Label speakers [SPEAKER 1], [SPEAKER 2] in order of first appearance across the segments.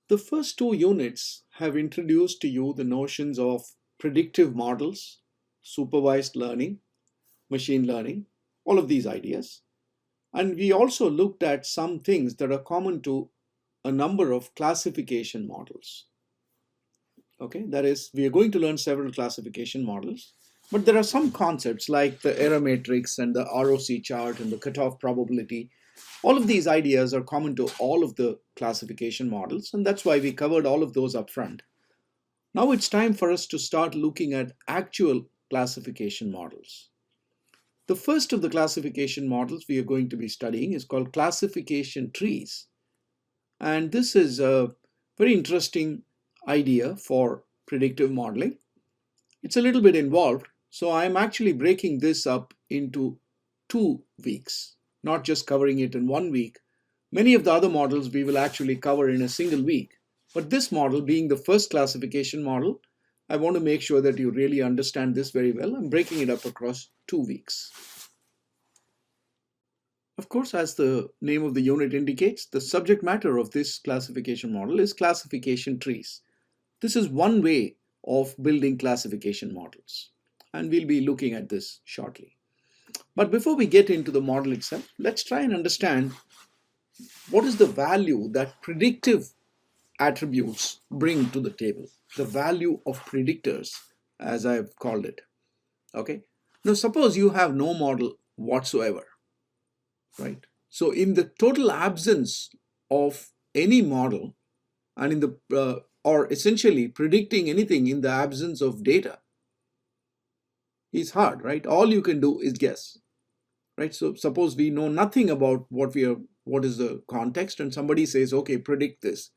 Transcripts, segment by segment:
[SPEAKER 1] The first two units have introduced to you the notions of predictive models, supervised learning, machine learning, all of these ideas. And we also looked at some things that are common to a number of classification models. Okay, that is, we are going to learn several classification models, but there are some concepts like the error matrix and the ROC chart and the cutoff probability. All of these ideas are common to all of the classification models, and that's why we covered all of those up front. Now it's time for us to start looking at actual classification models. The first of the classification models we are going to be studying is called classification trees. And this is a very interesting idea for predictive modeling. It's a little bit involved, so I'm actually breaking this up into 2 weeks, not just covering it in 1 week. Many of the other models we will actually cover in a single week. But this model, being the first classification model, I want to make sure that you really understand this very well. I'm breaking it up across 2 weeks. Of course, as the name of the unit indicates, the subject matter of this classification model is classification trees. This is one way of building classification models, and we'll be looking at this shortly. But before we get into the model itself, let's try and understand what is the value that predictive attributes bring to the table, the value of predictors, as I've called it. Okay. Now, suppose you have no model whatsoever, right? So in the total absence of any model, and in the or essentially predicting anything in the absence of data is hard, right? All you can do is guess, right? So suppose we know nothing about what is the context, and somebody says, okay, predict this.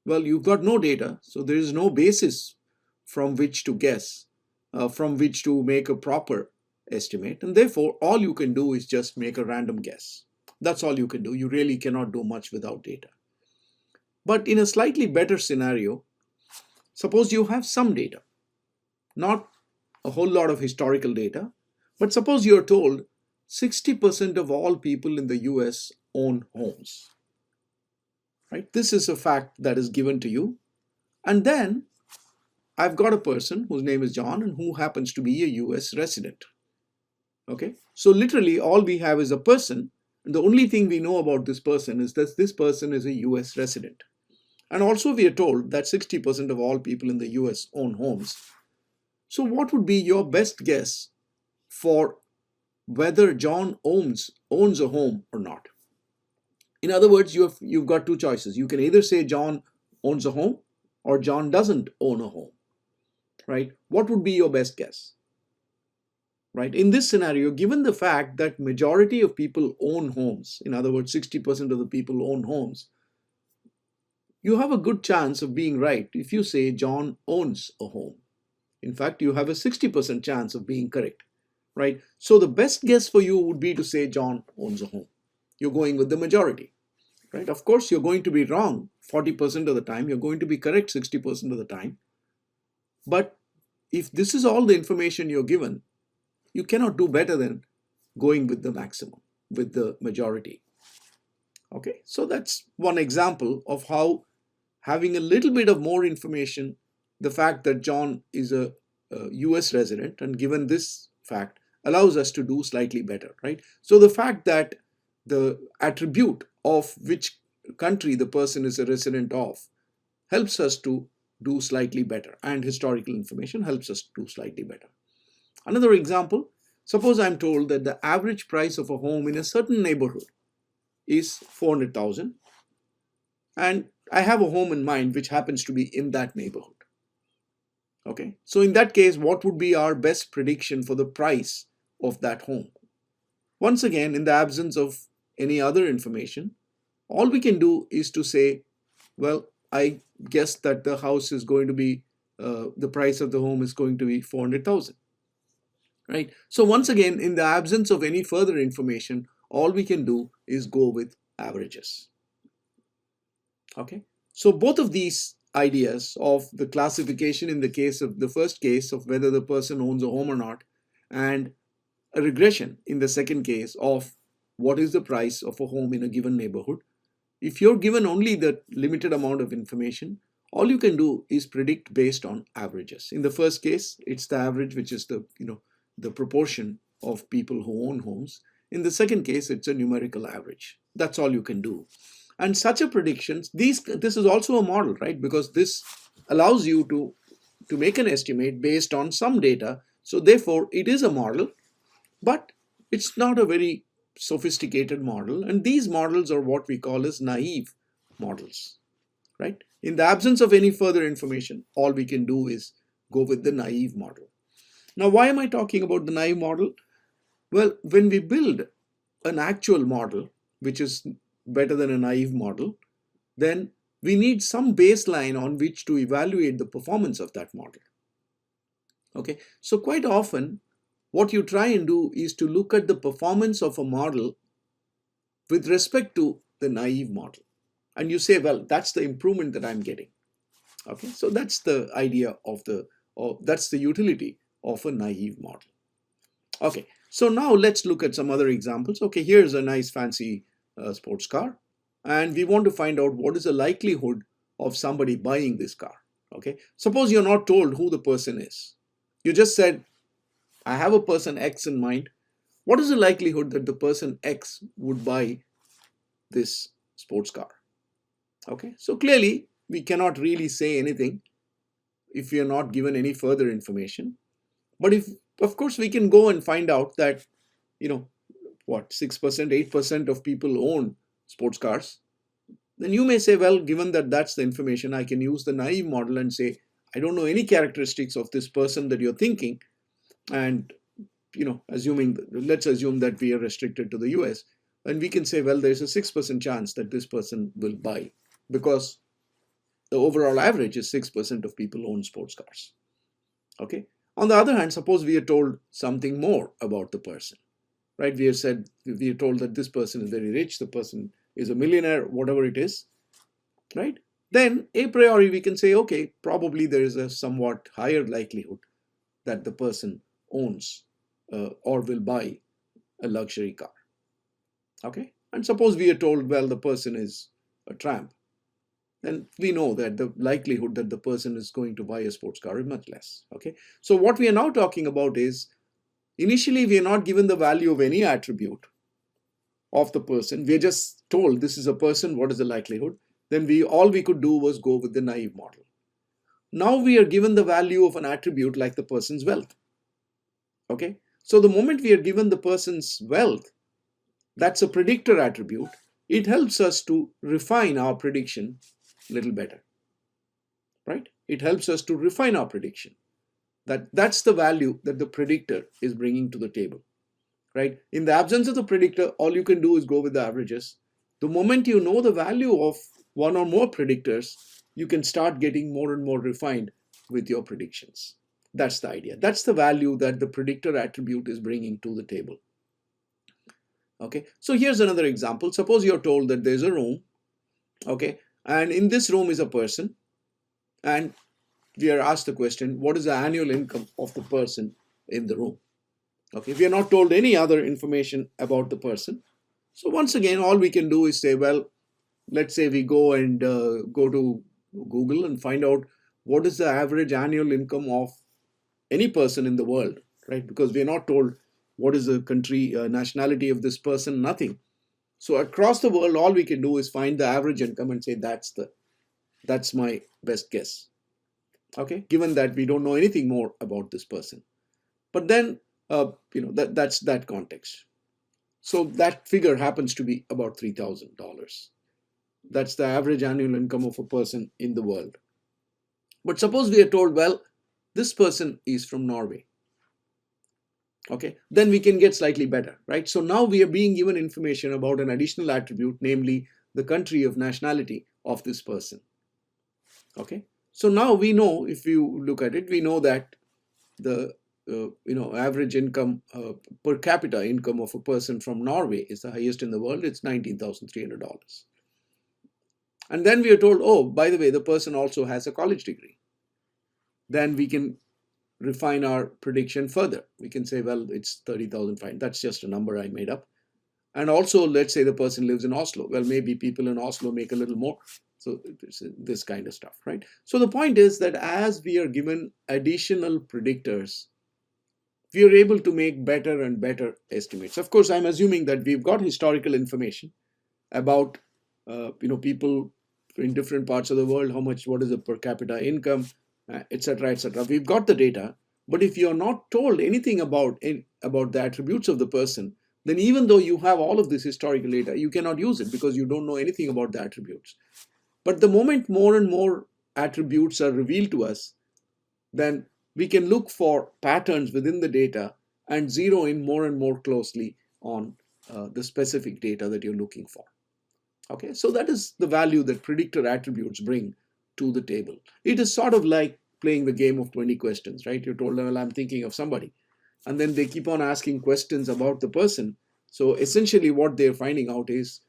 [SPEAKER 1] Well, you've got no data, so there is no basis from which to guess, from which to make a proper estimate, and therefore all you can do is just make a random guess. That's all you can do. You really cannot do much without data. But in a slightly better scenario, suppose you have some data, not a whole lot of historical data, but suppose you're told 60% of all people in the US own homes, right? This is a fact that is given to you. And then I've got a person whose name is John and who happens to be a US resident. Okay, so literally all we have is a person, and the only thing we know about this person is that this person is a US resident. And also we are told that 60% of all people in the US own homes. So what would be your best guess for whether John owns a home or not? In other words, you've got two choices. You can either say John owns a home or John doesn't own a home, right? What would be your best guess? Right? In this scenario, given the fact that majority of people own homes, in other words, 60% of the people own homes, you have a good chance of being right if you say John owns a home. In fact, you have a 60% chance of being correct, right? So the best guess for you would be to say John owns a home. You're going with the majority, right? Of course, you're going to be wrong 40% of the time. You're going to be correct 60% of the time. But if this is all the information you're given, you cannot do better than going with the maximum, with the majority. Okay, so that's one example of how having a little bit of more information, the fact that John is a US resident, and given this fact, allows us to do slightly better, right? So the fact that the attribute of which country the person is a resident of helps us to do slightly better, and historical information helps us do slightly better. Another example, suppose I'm told that the average price of a home in a certain neighborhood is 400,000, and I have a home in mind which happens to be in that neighborhood. Okay, so in that case, what would be our best prediction for the price of that home? Once again, in the absence of any other information, all we can do is to say, well, I guess that the house is going to be, the price of the home is going to be 400,000. Right? So once again, in the absence of any further information, all we can do is go with averages. Okay, so both of these ideas of the classification in the case of the first case of whether the person owns a home or not, and a regression in the second case of what is the price of a home in a given neighborhood, if you're given only the limited amount of information, all you can do is predict based on averages. In the first case, it's the average, which is the proportion of people who own homes. In the second case, it's a numerical average. That's all you can do. And such a prediction, this is also a model, right? Because this allows you to make an estimate based on some data. So therefore, it is a model, but it's not a very sophisticated model. And these models are what we call as naive models, right? In the absence of any further information, all we can do is go with the naive model. Now, why am I talking about the naive model? Well, when we build an actual model, which is better than a naive model, then we need some baseline on which to evaluate the performance of that model. Okay, so quite often, what you try and do is to look at the performance of a model with respect to the naive model. And you say, well, that's the improvement that I'm getting. Okay, so that's the idea of that's the utility of a naive model. Okay, so now let's look at some other examples. Okay, here's a nice fancy sports car, and we want to find out what is the likelihood of somebody buying this car. Okay, suppose you're not told who the person is. You just said, I have a person X in mind. What is the likelihood that the person X would buy this sports car? Okay, so clearly we cannot really say anything if we are not given any further information. But if, of course, we can go and find out that, 6%, 8% of people own sports cars, then you may say, well, given that that's the information, I can use the naive model and say, I don't know any characteristics of this person that you're thinking. And, let's assume that we are restricted to the US. And we can say, well, there's a 6% chance that this person will buy, because the overall average is 6% of people own sports cars. Okay. On the other hand, suppose we are told something more about the person, right? We are told that this person is very rich, the person is a millionaire, whatever it is, right? Then a priori we can say, okay, probably there is a somewhat higher likelihood that the person owns or will buy a luxury car. Okay. And suppose we are told, well, the person is a tramp, then we know that the likelihood that the person is going to buy a sports car is much less. Okay, so what we are now talking about is, initially we are not given the value of any attribute of the person. We are just told this is a person, what is the likelihood? Then all we could do was go with the naive model. Now we are given the value of an attribute like the person's wealth. Okay, so the moment we are given the person's wealth, that's a predictor attribute. It helps us to refine our prediction a little better, right? It helps us to refine our prediction. That's the value that the predictor is bringing to the table, right? In the absence of the predictor, all you can do is go with the averages. The moment you know the value of one or more predictors, you can start getting more and more refined with your predictions. That's the idea. That's the value that the predictor attribute is bringing to the table. Okay, so here's another example. Suppose you're told that there's a room, okay, and in this room is a person, and we are asked the question, what is the annual income of the person in the room? Okay, we are not told any other information about the person. So once again, all we can do is say, well, let's say we go to Google and find out what is the average annual income of any person in the world, right? Because we are not told what is the country, nationality of this person, nothing. So across the world, all we can do is find the average income and say that's my best guess. Okay, given that we don't know anything more about this person. But then, that's that context. So that figure happens to be about $3,000. That's the average annual income of a person in the world. But suppose we are told, well, this person is from Norway. Okay, then we can get slightly better, right? So now we are being given information about an additional attribute, namely the country of nationality of this person. Okay, so now we know, if you look at it, we know that the average income per capita income of a person from Norway is the highest in the world. It's $19,300. And then we are told, oh, by the way, the person also has a college degree. Then we can refine our prediction further. We can say, well, it's 30,000 fine. That's just a number I made up. And also, let's say the person lives in Oslo. Well, maybe people in Oslo make a little more. So it's this kind of stuff, right? So the point is that as we are given additional predictors, we are able to make better and better estimates. Of course, I'm assuming that we've got historical information about people in different parts of the world, what is the per capita income, etc., etc. We've got the data, but if you're not told anything about the attributes of the person, then even though you have all of this historical data, you cannot use it because you don't know anything about the attributes. But the moment more and more attributes are revealed to us, then we can look for patterns within the data and zero in more and more closely on the specific data that you're looking for. Okay, so that is the value that predictor attributes bring to the table. It is sort of like playing the game of 20 questions, right? You're told, well, I'm thinking of somebody. And then they keep on asking questions about the person. So essentially what they're finding out is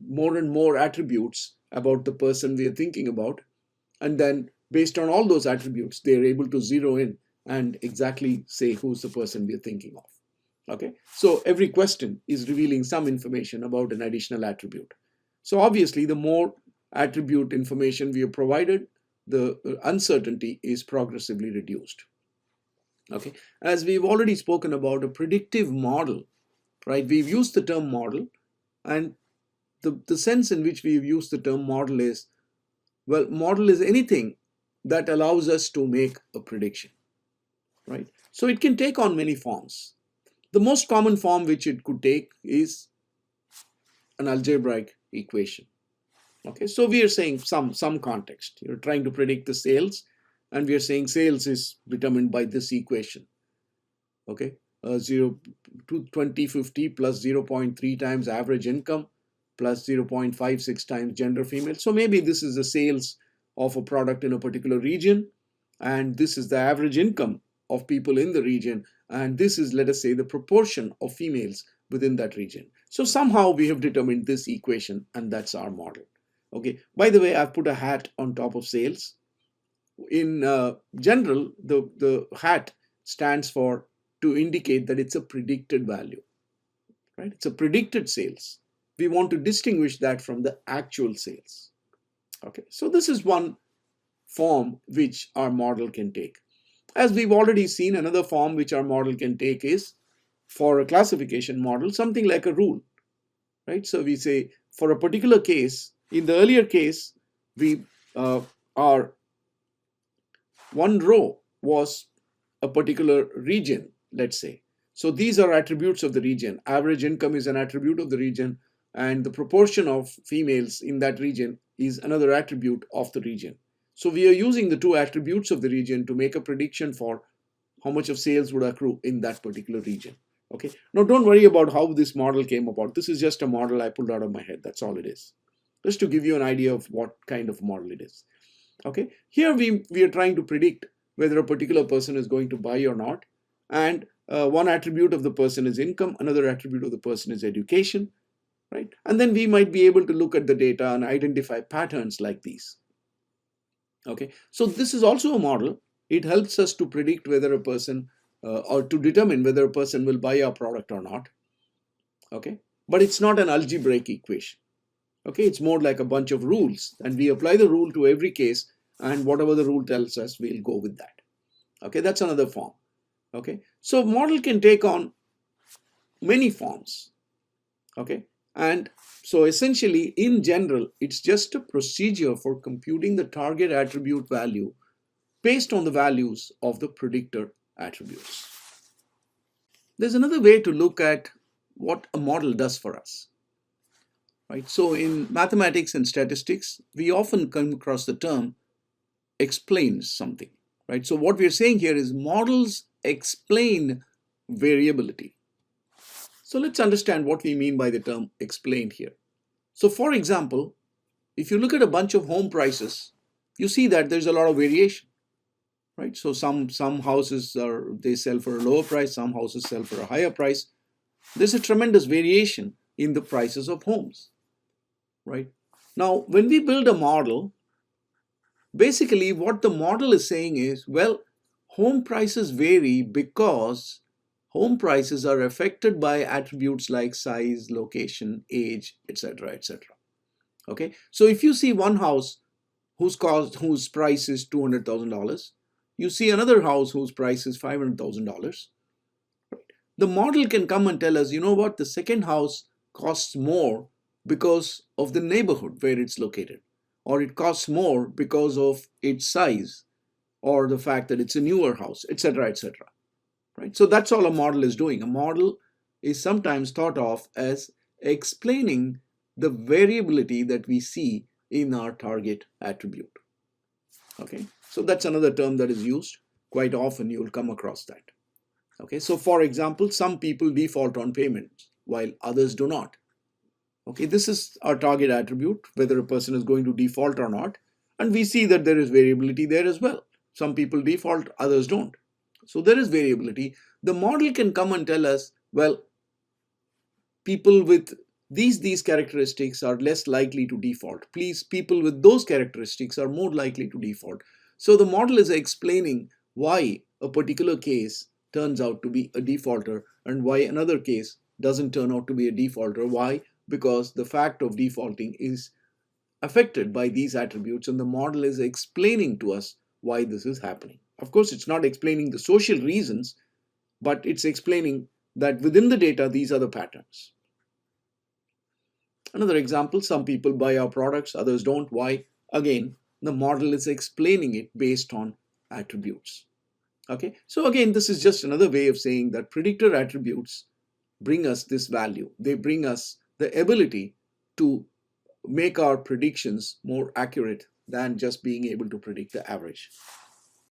[SPEAKER 1] more and more attributes about the person we are thinking about. And then based on all those attributes, they're able to zero in and exactly say who's the person we're thinking of. Okay, so every question is revealing some information about an additional attribute. So obviously, the more attribute information we are provided, the uncertainty is progressively reduced. Okay, as we've already spoken about a predictive model, right? We've used the term model, and the sense in which we've used the term model is, well, model is anything that allows us to make a prediction, right? So it can take on many forms. The most common form which it could take is an algebraic equation. Okay, so we are saying some context. You're trying to predict the sales, and we are saying sales is determined by this equation. Okay, 0 to 2050 plus 0.3 times average income plus 0.56 times gender female. So maybe this is the sales of a product in a particular region, and this is the average income of people in the region, and this is, let us say, the proportion of females within that region. So somehow we have determined this equation, and that's our model. Okay, by the way, I've put a hat on top of sales. In general, the hat stands for to indicate that it's a predicted value, right? It's a predicted sales. We want to distinguish that from the actual sales. Okay, so this is one form which our model can take. As we've already seen, another form which our model can take is, for a classification model, something like a rule, right? So we say for a particular case, in the earlier case, our one row was a particular region, let's say. So these are attributes of the region. Average income is an attribute of the region, and the proportion of females in that region is another attribute of the region. So we are using the two attributes of the region to make a prediction for how much of sales would accrue in that particular region. Okay. Now don't worry about how this model came about. This is just a model I pulled out of my head. That's all it is. Just to give you an idea of what kind of model it is. Okay. Here we are trying to predict whether a particular person is going to buy or not. And one attribute of the person is income. Another attribute of the person is education. Right. And then we might be able to look at the data and identify patterns like these. Okay. So this is also a model. It helps us to predict whether a person or to determine whether a person will buy our product or not. Okay. But it's not an algebraic equation. Okay. It's more like a bunch of rules, and we apply the rule to every case, and whatever the rule tells us, we'll go with that. Okay. That's another form. Okay. So model can take on many forms. Okay. And so essentially, in general, it's just a procedure for computing the target attribute value based on the values of the predictor attributes. There's another way to look at what a model does for us. Right? So in mathematics and statistics, we often come across the term explains something. Right? So what we're saying here is models explain variability. So let's understand what we mean by the term explained here. So for example, if you look at a bunch of home prices, you see that there's a lot of variation. Right? So some houses they sell for a lower price, some houses sell for a higher price. There's a tremendous variation in the prices of homes. Right? Now, when we build a model, basically what the model is saying is, well, home prices vary because home prices are affected by attributes like size, location, age, etc., etc. Okay, so if you see one house whose price is $200,000, you see another house whose price is $500,000. The model can come and tell us, you know what, the second house costs more because of the neighborhood where it's located, or it costs more because of its size, or the fact that it's a newer house, etc., etc. Right? So that's all a model is doing. A model is sometimes thought of as explaining the variability that we see in our target attribute. Okay, so that's another term that is used quite often. You will come across that. Okay, so for example, some people default on payments while others do not. Okay, this is our target attribute, whether a person is going to default or not. And we see that there is variability there as well. Some people default, others don't. So there is variability. The model can come and tell us, well, people with these characteristics are less likely to default. Please, people with those characteristics are more likely to default. So the model is explaining why a particular case turns out to be a defaulter and why another case doesn't turn out to be a defaulter. Why? Because the fact of defaulting is affected by these attributes, and the model is explaining to us why this is happening. Of course, it's not explaining the social reasons, but it's explaining that within the data, these are the patterns. Another example, some people buy our products, others don't. Why? Again, the model is explaining it based on attributes. Okay, so again, this is just another way of saying that predictor attributes bring us this value. They bring us the ability to make our predictions more accurate than just being able to predict the average.